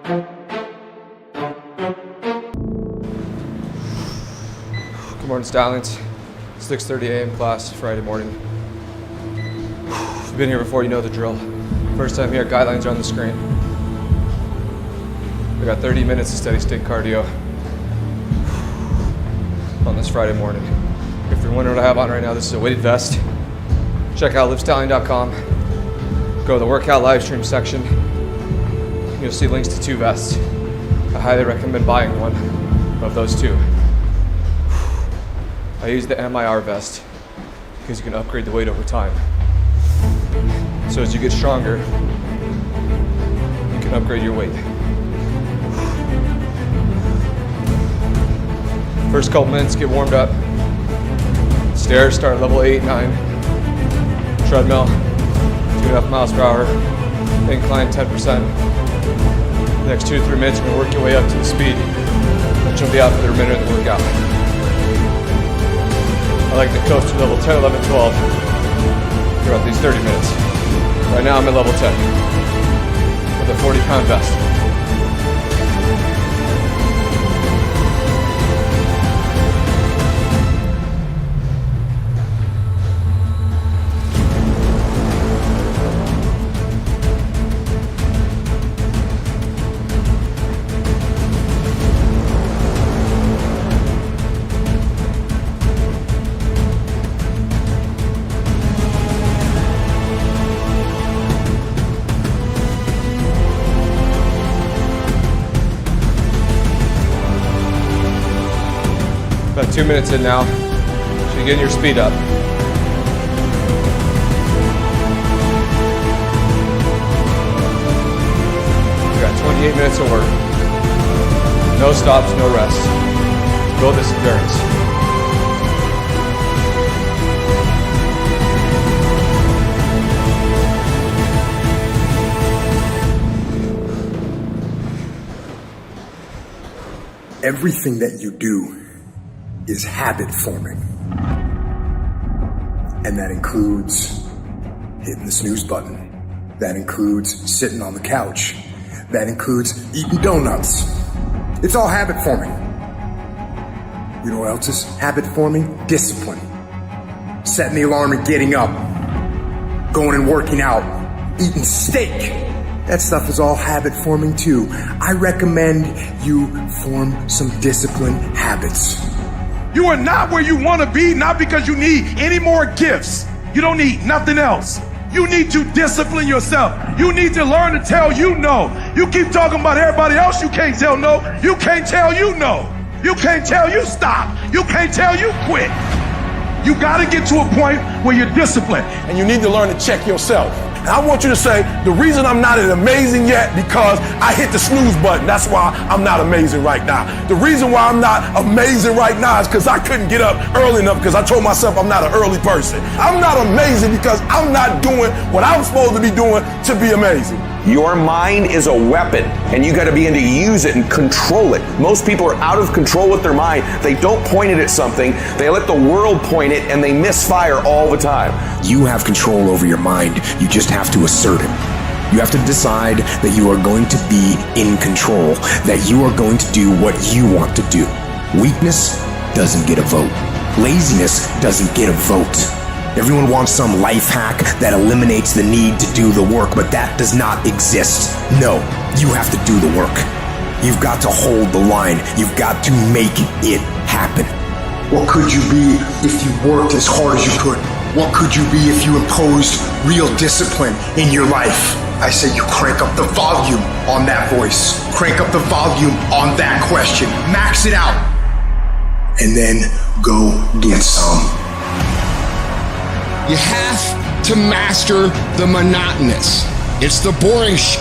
Good morning, Stallions. 6:30 a.m. class, Friday morning. If you've been here before, you know the drill. First time here, guidelines are on the screen. We got 30 minutes of steady state cardio on this Friday morning. If you're wondering what I have on right now, this is a weighted vest. Check out LivStallion.com. Go to the workout live stream section. You'll see links to 2 vests. I highly recommend buying one of those 2. I use the MIR vest because you can upgrade the weight over time. So as you get stronger, you can upgrade your weight. First couple minutes, get warmed up. Stairs start at level 8, 9. Treadmill, 2.5 miles per hour. Incline 10%. The next 2 to 3 minutes, you're gonna work your way up to the speed that you'll be out for the remainder of the workout. I like to coast to level 10, 11, 12 throughout these 30 minutes. Right now I'm at level 10 with a 40-pound vest. About 2 minutes in now, so you're getting your speed up. We got 28 minutes of work. No stops, no rest. Build this endurance. Everything that you do is habit forming. And that includes hitting the snooze button. That includes sitting on the couch. That includes eating donuts. It's all habit forming. You know what else is habit forming? Discipline. Setting the alarm and getting up. Going and working out. Eating steak. That stuff is all habit forming too. I recommend you form some discipline habits. You are not where you want to be, not because you need any more gifts. You don't need nothing else. You need to discipline yourself. You need to learn to tell you no. You keep talking about everybody else you can't tell no. You can't tell you no. You can't tell you stop. You can't tell you quit. You got to get to a point where you're disciplined. And you need to learn to check yourself. And I want you to say, the reason I'm not as amazing yet because I hit the snooze button. That's why I'm not amazing right now. The reason why I'm not amazing right now is because I couldn't get up early enough because I told myself I'm not an early person. I'm not amazing because I'm not doing what I'm supposed to be doing to be amazing. Your mind is a weapon, and you got to begin to use it and control it. Most people are out of control with their mind. They don't point it at something. They let the world point it, and they misfire all the time. You have control over your mind. You just have to assert it. You have to decide that you are going to be in control, that you are going to do what you want to do. Weakness doesn't get a vote. Laziness doesn't get a vote. Everyone wants some life hack that eliminates the need to do the work, but that does not exist. No, you have to do the work. You've got to hold the line. You've got to make it happen. What could you be if you worked as hard as you could? What could you be if you imposed real discipline in your life? I say you crank up the volume on that voice. Crank up the volume on that question. Max it out. And then go get some. You have to master the monotonous. It's the boring shit.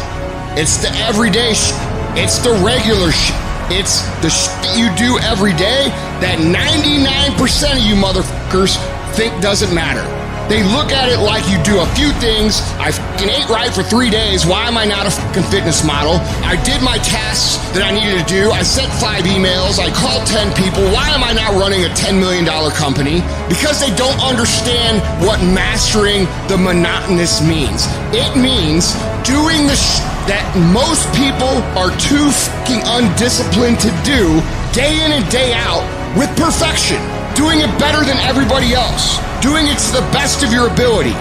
It's the everyday shit. It's the regular shit. It's the shit you do every day that 99% of you motherfuckers think doesn't matter. They look at it like you do a few things. I fucking ate right for 3 days. Why am I not a fucking fitness model? I did my tasks that I needed to do. I sent 5 emails. I called 10 people. Why am I not running a $10 million company? Because they don't understand what mastering the monotonous means. It means doing the that most people are too fucking undisciplined to do day in and day out with perfection, doing it better than everybody else, doing it to the best of your ability.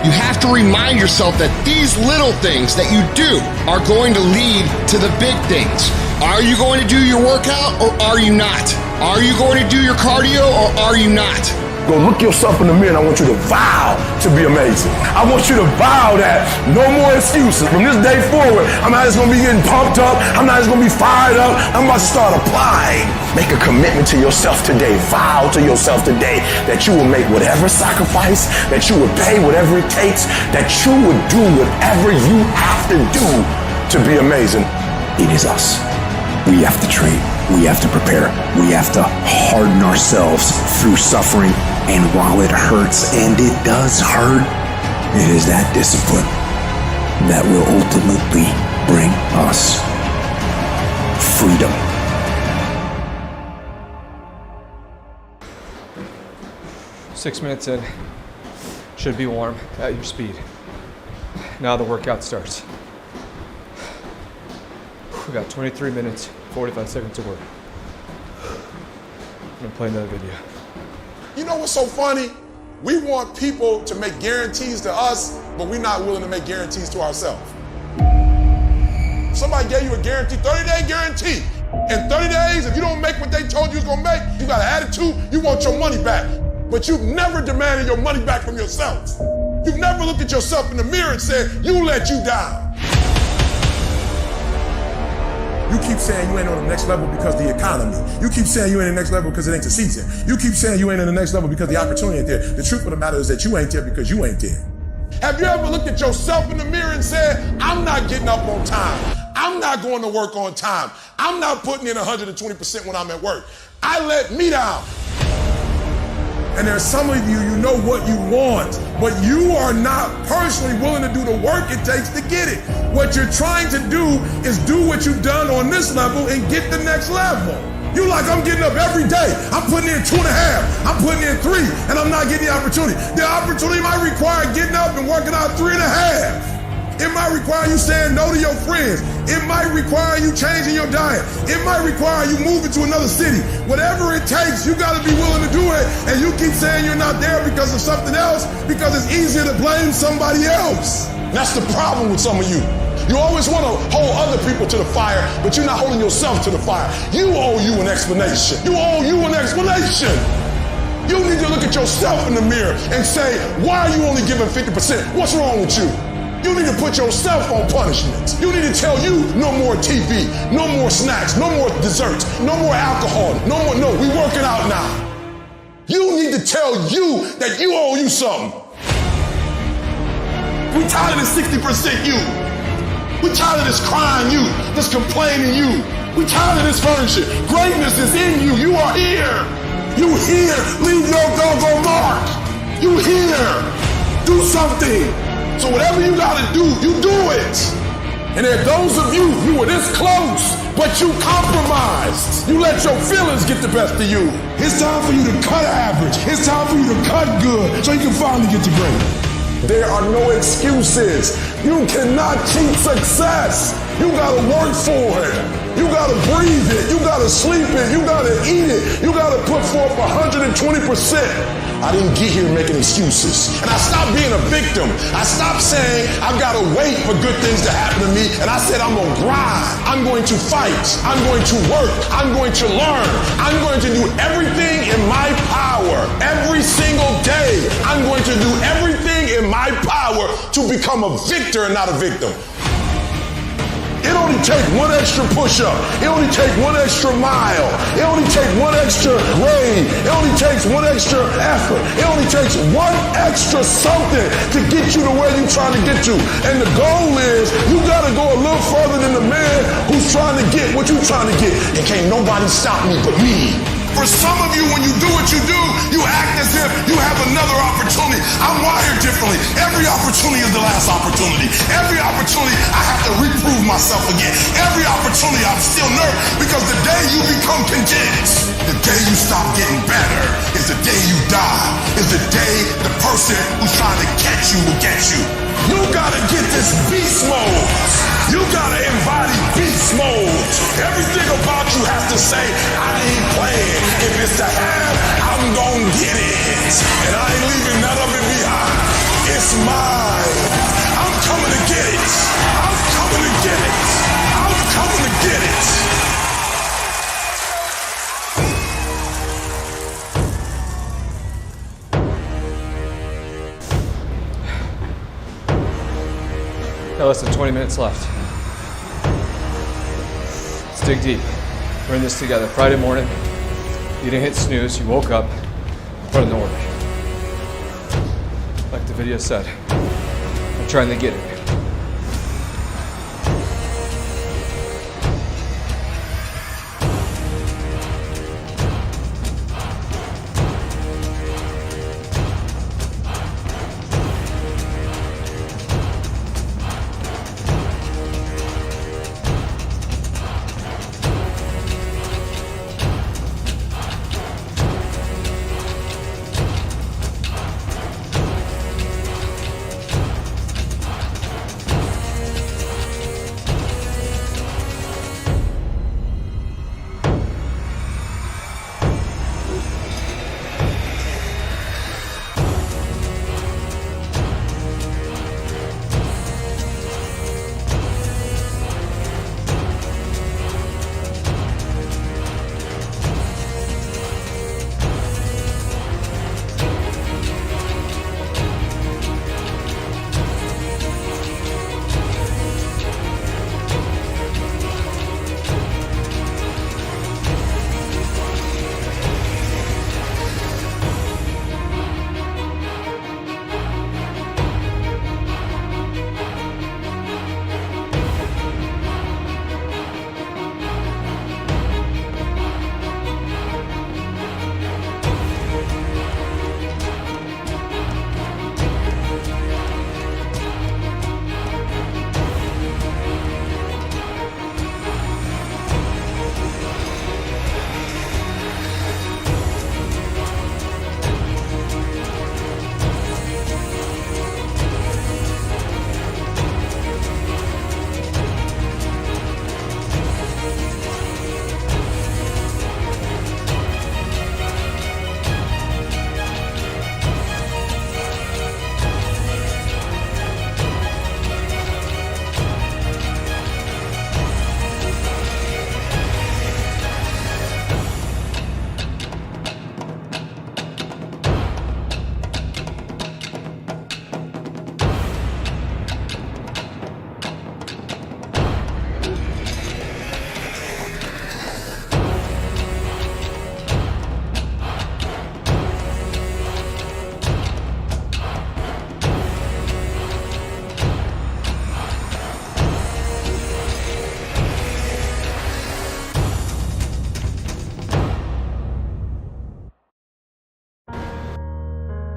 You have to remind yourself that these little things that you do are going to lead to the big things. Are you going to do your workout or are you not? Are you going to do your cardio or are you not? Go look yourself in the mirror and I want you to vow to be amazing. I want you to vow that no more excuses. From this day forward, I'm not just gonna be getting pumped up. I'm not just gonna be fired up. I'm about to start applying. Make a commitment to yourself today. Vow to yourself today that you will make whatever sacrifice, that you would pay whatever it takes, that you would do whatever you have to do to be amazing. It is us. We have to train. We have to prepare. We have to harden ourselves through suffering. And while it hurts, and it does hurt, it is that discipline that will ultimately bring us freedom. Six minutes in, should be warm at your speed. Now the workout starts. We got 23 minutes, 45 seconds to work. I'm gonna play another video. You know what's so funny? We want people to make guarantees to us, but we're not willing to make guarantees to ourselves. Somebody gave you a guarantee, 30-day guarantee. In 30 days, if you don't make what they told you was gonna make, you got an attitude, you want your money back. But you've never demanded your money back from yourself. You've never looked at yourself in the mirror and said, you let you down. You keep saying you ain't on the next level because the economy. You keep saying you ain't in the next level because it ain't the season. You keep saying you ain't in the next level because the opportunity ain't there. The truth of the matter is that you ain't there because you ain't there. Have you ever looked at yourself in the mirror and said, I'm not getting up on time. I'm not going to work on time. I'm not putting in 120% when I'm at work. I let me down. And there's some of you, you know what you want, but you are not personally willing to do the work it takes to get it. What you're trying to do is do what you've done on this level and get the next level. You like, I'm getting up every day. I'm putting in 2.5. I'm putting in 3, and I'm not getting the opportunity. The opportunity might require getting up and working out 3.5. It might require you saying no to your friends. It might require you changing your diet. It might require you moving to another city. Whatever it takes, you gotta be willing to do it. And you keep saying you're not there because of something else, because it's easier to blame somebody else. That's the problem with some of you. You always want to hold other people to the fire, but you're not holding yourself to the fire. You owe you an explanation. You owe you an explanation. You need to look at yourself in the mirror and say, why are you only giving 50%? What's wrong with you? You need to put yourself on punishment. You need to tell you no more TV, no more snacks, no more desserts, no more alcohol, no, we working out now. You need to tell you that you owe you something. We tired of this 60% you. We tired of this crying you, this complaining you. We tired of this furniture. Greatness is in you. You are here. You here. Leave your doggone mark. You here. Do something. So whatever you gotta do, you do it. And there are those of you, you were this close, but you compromised. You let your feelings get the best of you. It's time for you to cut average. It's time for you to cut good so you can finally get to great. There are no excuses. You cannot cheat success. You gotta work for it. You gotta breathe it. You gotta sleep it. You gotta eat it. You gotta put forth 120%. I didn't get here making excuses. And I stopped being a victim. I stopped saying I've gotta wait for good things to happen to me. And I said I'm gonna grind. I'm going to fight. I'm going to work. I'm going to learn. I'm going to do everything in my power. Every single day, I'm going to do everything in my power to become a victor and not a victim. It only takes one extra push-up. It only takes one extra mile. It only takes one extra grade. It only takes one extra effort. It only takes one extra something to get you to where you're trying to get to. And the goal is you got to go a little further than the man who's trying to get what you're trying to get. And can't nobody stop me but me. For some of you, when you do what you do, you act as if you have another opportunity. I'm wired differently. Every opportunity is the last opportunity. Every opportunity, I have to reprove myself again. Every opportunity, I'm still nervous because the day you become content, the day you stop getting better, is the day you die, is the day the person who's trying to catch you will get you. You gotta get this beast mode. You gotta embody beast mode. Everything about you has to say, I ain't playing. If it's to have, I'm gonna get it. And I ain't leaving none of it behind. It's mine. I'm coming to get it. I'm coming to get it. I'm coming to get it. Got less than 20 minutes left. Let's dig deep. We're in this together. Friday morning, you didn't hit snooze, you woke up, put in the work. Like the video said, I'm trying to get it.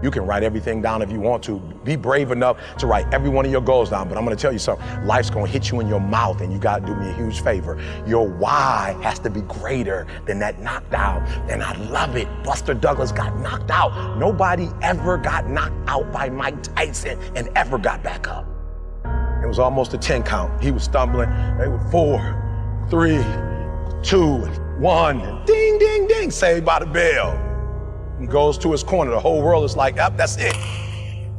You can write everything down if you want to. Be brave enough to write every one of your goals down. But I'm gonna tell you something. Life's gonna hit you in your mouth, and you gotta do me a huge favor. Your why has to be greater than that knocked out. And I love it. Buster Douglas got knocked out. Nobody ever got knocked out by Mike Tyson and ever got back up. It was almost a 10 count. He was stumbling. They were 4, 3, 2, 1. And ding, ding, ding, saved by the bell. He goes to his corner. The whole world is like, yep, that's it.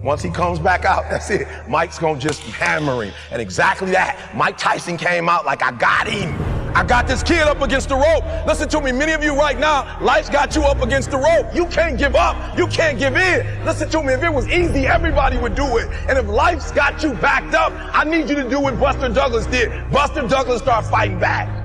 Once he comes back out, that's it. Mike's gonna just hammer him. And exactly that. Mike Tyson came out like, I got him. I got this kid up against the rope. Listen to me, many of you right now, life's got you up against the rope. You can't give up. You can't give in. Listen to me, if it was easy, everybody would do it. And if life's got you backed up, I need you to do what Buster Douglas did. Buster Douglas started fighting back.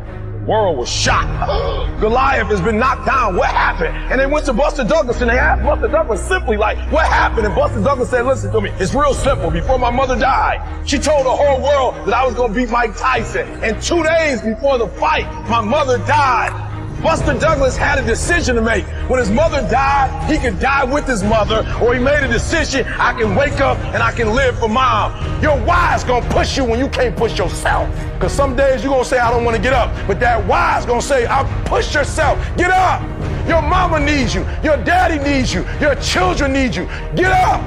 World was shocked. Goliath has been knocked down. What happened? And they went to Buster Douglas and they asked Buster Douglas simply like, what happened? And Buster Douglas said, listen to me, it's real simple. Before my mother died, she told the whole world that I was going to beat Mike Tyson. And 2 days before the fight, my mother died. Buster Douglas had a decision to make. When his mother died, he could die with his mother, or he made a decision, I can wake up and I can live for mom. Your why is gonna push you when you can't push yourself. Because some days you're gonna say, I don't wanna get up. But that why is gonna say, I'll push yourself. Get up. Your mama needs you. Your daddy needs you. Your children need you. Get up.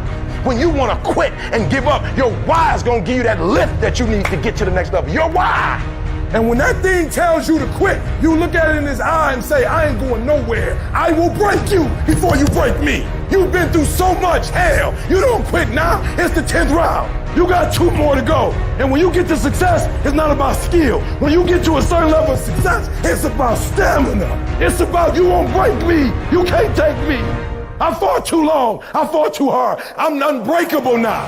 When you want to quit and give up, your why is going to give you that lift that you need to get to the next level. Your why. And when that thing tells you to quit, you look at it in his eye and say, I ain't going nowhere. I will break you before you break me. You've been through so much hell. You don't quit now. It's the 10th round. You got 2 more to go. And when you get to success, it's not about skill. When you get to a certain level of success, it's about stamina. It's about you won't break me. You can't take me. I fought too long. I fought too hard. I'm unbreakable now.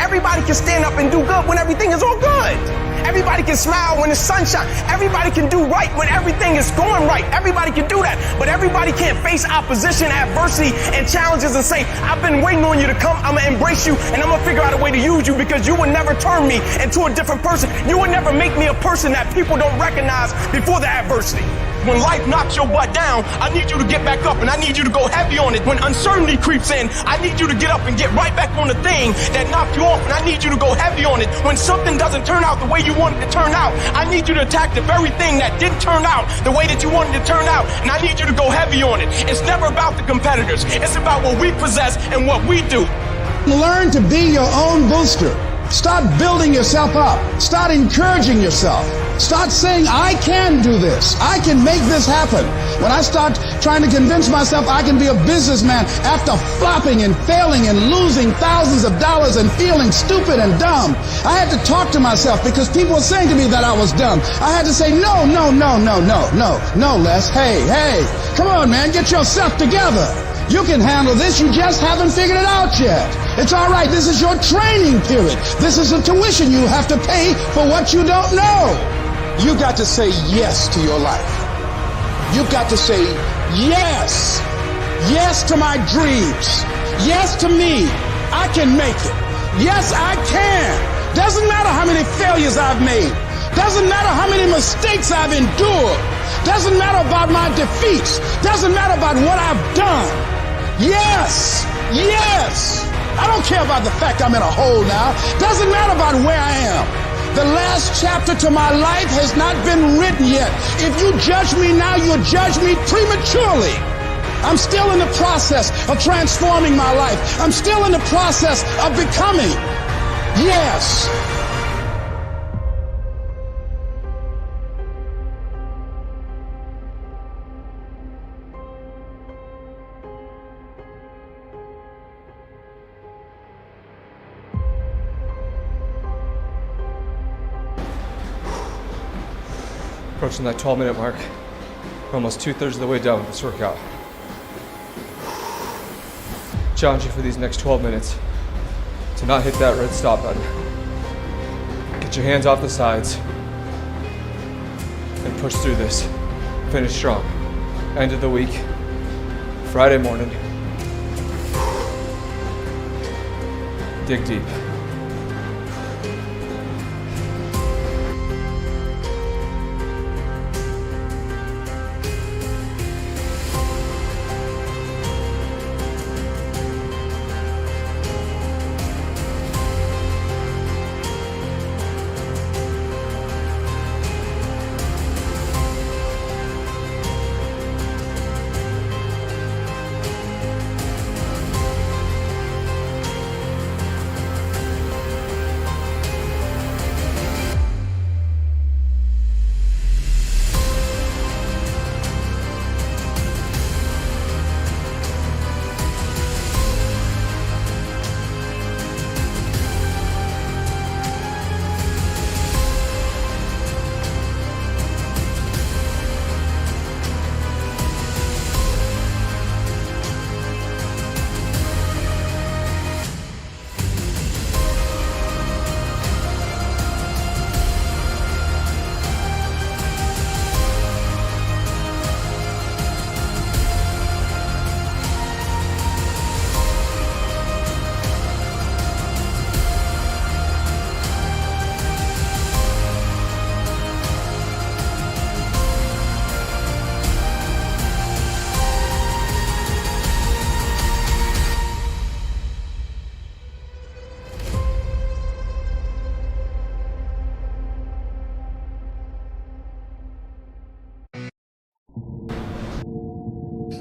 Everybody can stand up and do good when everything is all good. Everybody can smile when the sun shines. Everybody can do right when everything is going right. Everybody can do that. But everybody can't face opposition, adversity, and challenges and say, I've been waiting on you to come. I'm going to embrace you, and I'm going to figure out a way to use you because you will never turn me into a different person. You will never make me a person that people don't recognize before the adversity. When life knocks your butt down, I need you to get back up and I need you to go heavy on it. When uncertainty creeps in, I need you to get up and get right back on the thing that knocked you off, and I need you to go heavy on it. When something doesn't turn out the way you want it to turn out, I need you to attack the very thing that didn't turn out the way that you wanted to turn out, and I need you to go heavy on it. It's never about the competitors. It's about what we possess and what we do. Learn to be your own booster. Start building yourself up. Start encouraging yourself. Start saying, I can do this. I can make this happen. When I start trying to convince myself I can be a businessman after flopping and failing and losing thousands of dollars and feeling stupid and dumb, I had to talk to myself because people were saying to me that I was dumb. I had to say, no, Les. Hey, come on, man, get yourself together. You can handle this. You just haven't figured it out yet. It's all right. This is your training period. This is a tuition you have to pay for what you don't know. You got to say yes to your life. You've got to say yes. Yes to my dreams. Yes to me. I can make it. Yes, I can. Doesn't matter how many failures I've made. Doesn't matter how many mistakes I've endured. Doesn't matter about my defeats. Doesn't matter about what I've done. Yes. I don't care about the fact I'm in a hole now. Doesn't matter about where I am. The last chapter to my life has not been written yet. If you judge me now, you'll judge me prematurely. I'm still in the process of transforming my life. I'm still in the process of becoming. Yes. Approaching that 12-minute mark. We're almost 2/3 of the way done with this workout. Challenge you for these next 12 minutes to not hit that red stop button. Get your hands off the sides and push through this. Finish strong. End of the week, Friday morning. Dig deep.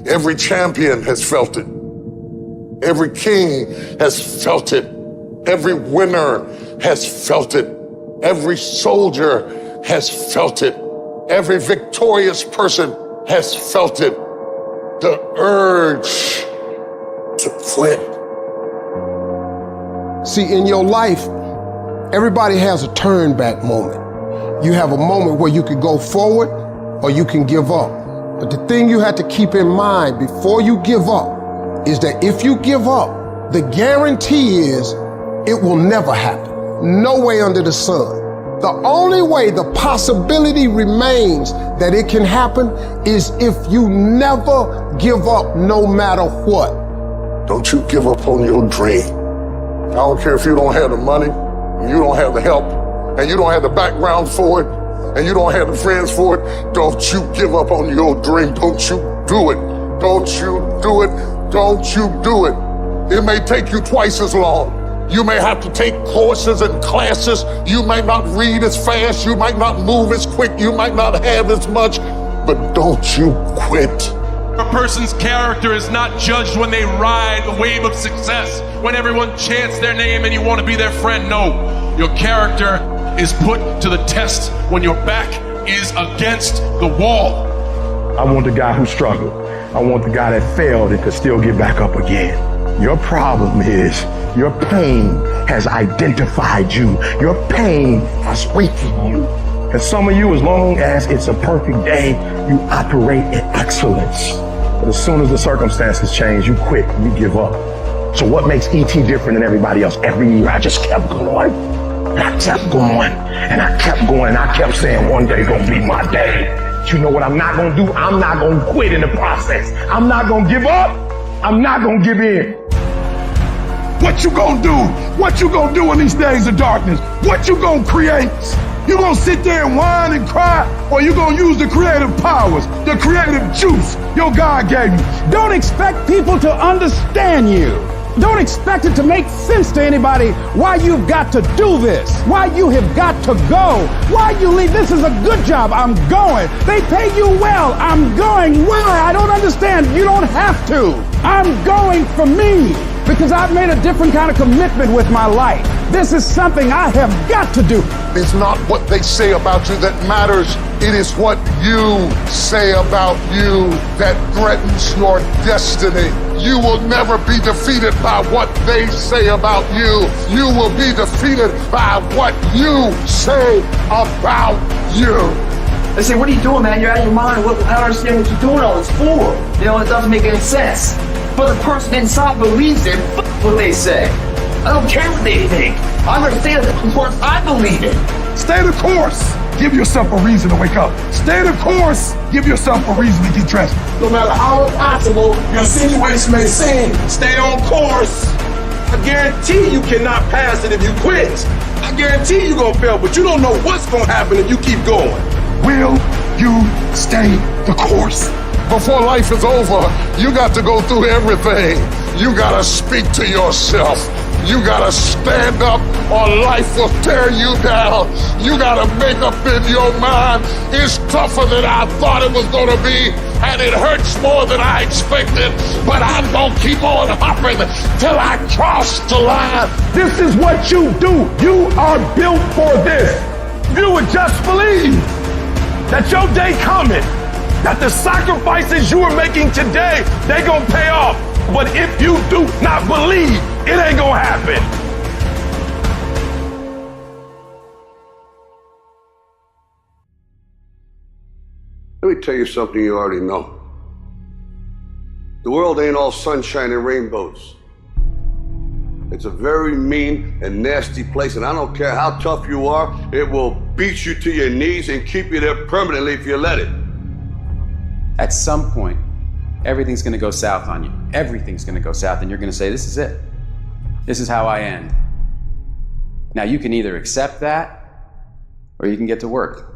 Every champion has felt it. Every king has felt it. Every winner has felt it. Every soldier has felt it. Every victorious person has felt it. The urge to quit. See, in your life, everybody has a turn back moment. You have a moment where you can go forward or you can give up. But the thing you have to keep in mind before you give up is that if you give up, the guarantee is it will never happen. No way under the sun. The only way the possibility remains that it can happen is if you never give up no matter what. Don't you give up on your dream. I don't care if you don't have the money, you don't have the help, and you don't have the background for it, and you don't have the friends for it. Don't you give up on your dream. Don't you do it. Don't you do it. Don't you do it. It may take you twice as long. You may have to take courses and classes. You might not read as fast. You might not move as quick. You might not have as much, but don't you quit. A person's character is not judged when they ride the wave of success, when everyone chants their name and you want to be their friend. No, your character is put to the test when your back is against the wall. I want the guy who struggled. I want the guy that failed and could still get back up again. Your problem is your pain has identified you. Your pain has weakened you. And some of you, as long as it's a perfect day, you operate in excellence. But as soon as the circumstances change, you quit, you give up. So what makes E.T. different than everybody else? Every year I just kept going. And I kept going. And I kept going. And I kept saying one day gonna be my day. But you know what I'm not gonna do? I'm not gonna quit in the process. I'm not gonna give up. I'm not gonna give in. What you gonna do? What you gonna do in these days of darkness? What you gonna create? You gonna sit there and whine and cry, or you gonna use the creative powers, the creative juice your God gave you? Don't expect people to understand you. Don't expect it to make sense to anybody why you've got to do this, why you have got to go, why you leave. This is a good job. I'm going. They pay you well. I'm going. Why? I don't understand. You don't have to. I'm going for me because I've made a different kind of commitment with my life. This is something I have got to do. It's not what they say about you that matters. It is what you say about you that threatens your destiny. You will never be defeated by what they say about you. You will be defeated by what you say about you. They say, what are you doing, man? You're out of your mind. I don't understand what you're doing all this for. You know, it doesn't make any sense. But the person inside believes it. F what they say. I don't care what they think. I understand that, of course, I believe it. Stay the course. Give yourself a reason to wake up. Stay the course. Give yourself a reason to get dressed. No matter how impossible your situation may seem, stay on course. I guarantee you cannot pass it if you quit. I guarantee you're gonna fail, but you don't know what's gonna happen if you keep going. Will you stay the course? Before life is over, you got to go through everything. You gotta speak to yourself. You gotta stand up or life will tear you down. You gotta make up in your mind, it's tougher than I thought it was gonna be, and it hurts more than I expected, but I'm gonna keep on hopping till I cross the line. This is what you do. You are built for this. You would just believe that your day coming, that the sacrifices you are making today, they gonna pay off. But if you do not believe, it ain't gonna happen. Let me tell you something you already know. The world ain't all sunshine and rainbows. It's a very mean and nasty place, and I don't care how tough you are, it will beat you to your knees and keep you there permanently if you let it. At some point, everything's gonna go south on you. Everything's gonna go south, and you're gonna say, this is it. This is how I end. Now, you can either accept that, or you can get to work.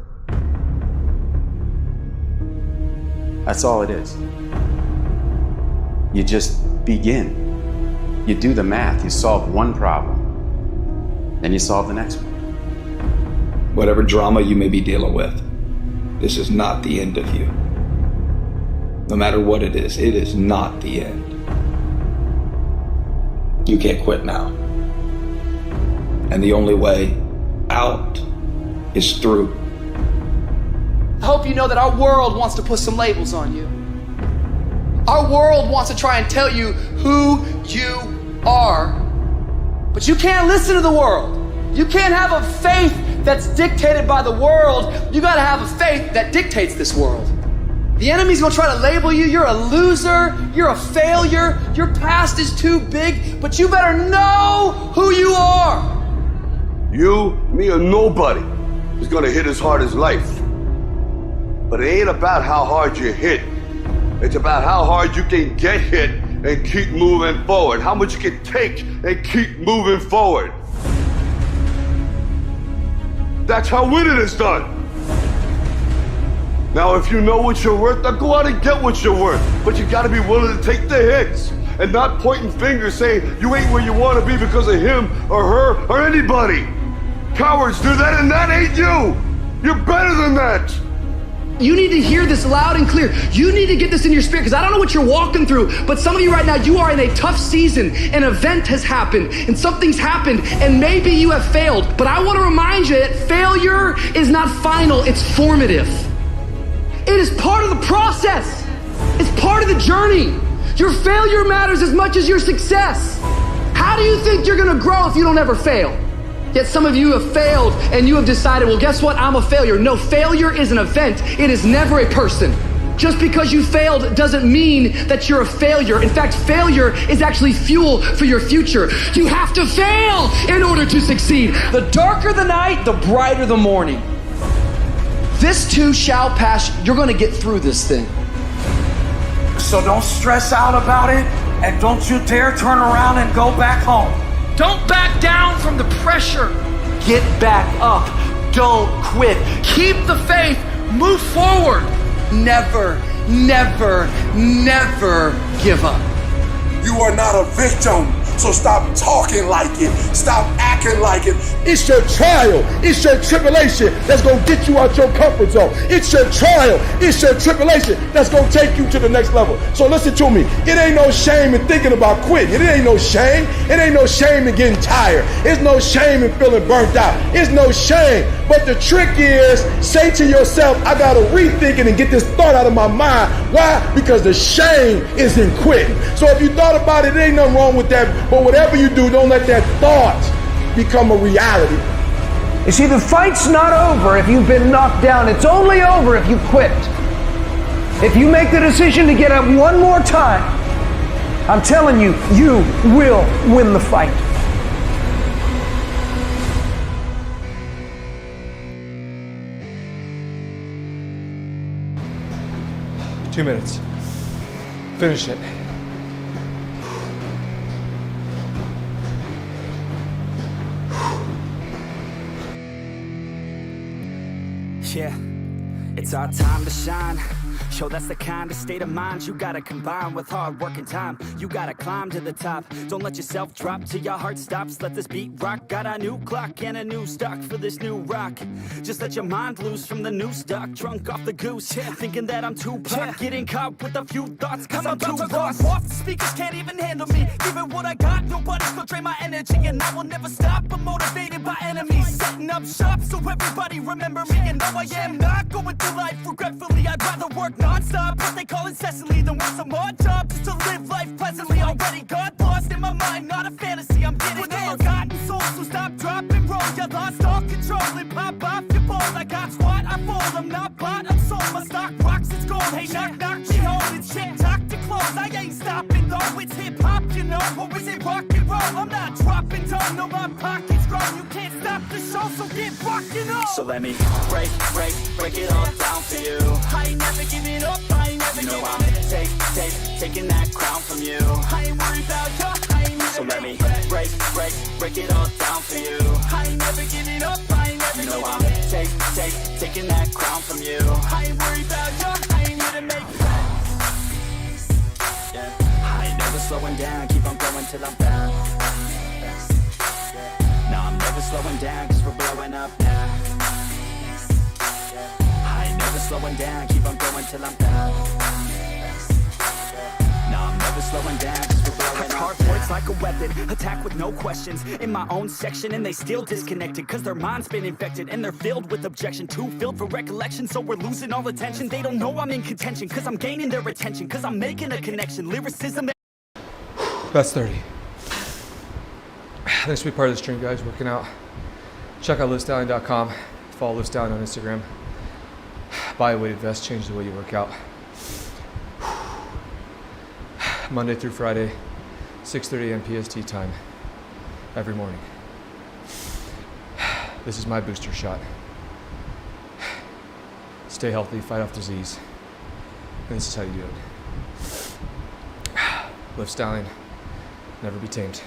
That's all it is. You just begin. You do the math, you solve one problem, then you solve the next one. Whatever drama you may be dealing with, this is not the end of you. No matter what it is not the end. You can't quit now. And the only way out is through. I hope you know that our world wants to put some labels on you. Our world wants to try and tell you who you are. But you can't listen to the world. You can't have a faith that's dictated by the world. You gotta have a faith that dictates this world. The enemy's gonna try to label you. You're a loser. You're a failure. Your past is too big. But you better know who you are. You, me, or nobody is gonna hit as hard as life. But it ain't about how hard you hit. It's about how hard you can get hit and keep moving forward. How much you can take and keep moving forward. That's how winning is done. Now, if you know what you're worth, then go out and get what you're worth. But you gotta be willing to take the hits and not pointing fingers saying you ain't where you wanna be because of him or her or anybody. Cowards do that, and that ain't you. You're better than that. You need to hear this loud and clear. You need to get this in your spirit, because I don't know what you're walking through, but some of you right now, you are in a tough season. An event has happened, and something's happened, and maybe you have failed. But I want to remind you that failure is not final, it's formative. It is part of the process. It's part of the journey. Your failure matters as much as your success. How do you think you're gonna grow if you don't ever fail? Yet some of you have failed and you have decided, well, guess what? I'm a failure. No, failure is an event. It is never a person. Just because you failed doesn't mean that you're a failure. In fact, failure is actually fuel for your future. You have to fail in order to succeed. The darker the night, the brighter the morning. This too shall pass. You're going to get through this thing. So don't stress out about it, and don't you dare turn around and go back home. Don't back down from the pressure. Get back up. Don't quit. Keep the faith. Move forward. Never, never, never give up. You are not a victim, so stop talking like it. Stop acting like it. It's your trial, it's your tribulation that's gonna get you out your comfort zone. It's your trial, it's your tribulation that's gonna take you to the next level. So listen to me, it ain't no shame in thinking about quitting. It ain't no shame. It ain't no shame in getting tired. It's no shame in feeling burnt out. It's no shame. But the trick is, say to yourself, I gotta rethink it and get this thought out of my mind. Why? Because the shame is in quitting. So if you thought about it, there ain't nothing wrong with that. But whatever you do, don't let that thought become a reality. You see, the fight's not over if you've been knocked down. It's only over if you quit. If you make the decision to get up one more time, I'm telling you, you will win the fight. Two minutes. Finish it. Yeah, it's our time to shine. Yo, that's the kind of state of mind you gotta combine with hard work and time. You gotta climb to the top. Don't let yourself drop till your heart stops. Let this beat rock. Got a new clock and a new stock for this new rock. Just let your mind loose from the new stock. Drunk off the goose, thinking that I'm too pop. Getting caught with a few thoughts, cause I'm too lost. Off the speakers can't even handle me. Give it what I got, nobody's gonna drain my energy. And I will never stop, I'm motivated by enemies. Setting up shop so everybody remember me. And no, I am not going through life regretfully. I'd rather work non-stop, what they call incessantly, than work some more jobs just to live life pleasantly. Already got lost in my mind, not a fantasy, I'm getting with a forgotten soul, so stop, drop, and roll. You lost all control and pop off your ball. I got squat, I fall, I'm not bought, I'm sold. My stock rocks, it's gold. Hey, knock, knock, she holding shit, talk to close. I ain't stopping though, it's hip-hop, you know. Or is it rock and roll? I'm not dropping down, no, my pocket's grown. You can't stop the show, so get rocking on. So let me break it all down for you. I ain't never giving up, I ain't never giving up. Taking that crown from you. I ain't worried about you, I ain't never. So let me break it all down for you. I ain't never giving up, I ain't never giving up. Taking that crown from you. I ain't worried about you, I ain't here to make friends. Yeah. I ain't never slowing down, keep on going till I'm down. No, I'm never slowing down, cause we're blowing up now. I ain't never slowing down, keep on going till I'm down. No, I'm never slowing down, 'cause we're blowing up. Hard words like a weapon, attack with no questions. In my own section and they still disconnected, 'cause their mind's been infected and they're filled with objection. Too filled for recollection, so we're losing all attention. They don't know I'm in contention, 'cause I'm gaining their attention, 'cause I'm making a connection. Lyricism. That's 30. Thanks for being part of the stream, guys. Working out. Check out LivStallion.com. Follow LivStallion on Instagram. Buy a weighted vest. Change the way you work out. Monday through Friday, 6:30 a.m. PST time. Every morning. This is my booster shot. Stay healthy, fight off disease. And this is how you do it. LivStallion. Never be tamed.